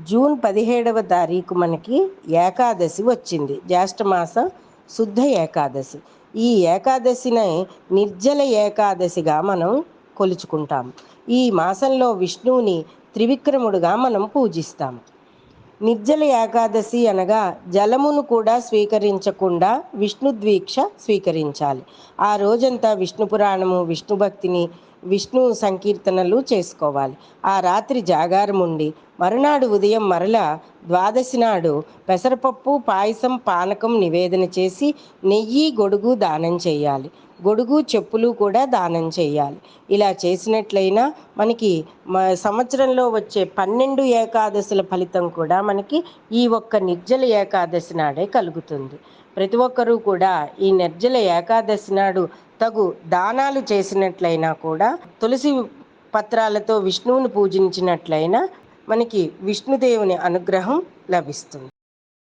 June 17వ తారీఖు మనకి ఏకాదశి వచ్చింది. జ్యేష్ఠమాస శుద్ధ ఏకాదశి. ఈ ఏకాదశిని నిర్జల ఏకాదశిగా మనం కొలుచుకుంటాం. ఈ మాసంలో విష్ణువుని త్రివిక్రముడుగా మనం పూజిస్తాము. నిర్జల ఏకాదశి అనగా జలమును కూడా స్వీకరించకుండా విష్ణు దీక్ష స్వీకరించాలి. ఆ రోజంతా విష్ణు పురాణము, విష్ణు భక్తిని, విష్ణు సంకీర్తనలు చేసుకోవాలి. ఆ రాత్రి జాగారం ఉండి మరునాడు ఉదయం మరలా ద్వాదశి నాడు పెసరపప్పు, పాయసం, పానకం నివేదన చేసి నెయ్యి, గొడుగు దానం చేయాలి. గొడుగు, చెప్పులు కూడా దానం చేయాలి. ఇలా చేసినట్లయినా మనకి సంవత్సరంలో వచ్చే 12 ఏకాదశుల ఫలితం కూడా మనకి ఈ ఒక్క నిర్జల ఏకాదశి నాడే కలుగుతుంది. ప్రతి ఒక్కరూ కూడా ఈ నిర్జల ఏకాదశి నాడు తగు దానాలు చేసినట్లయినా కూడా తులసి పత్రాలతో విష్ణువుని పూజించినట్లయినా మనకి విష్ణుదేవుని అనుగ్రహం లభిస్తుంది.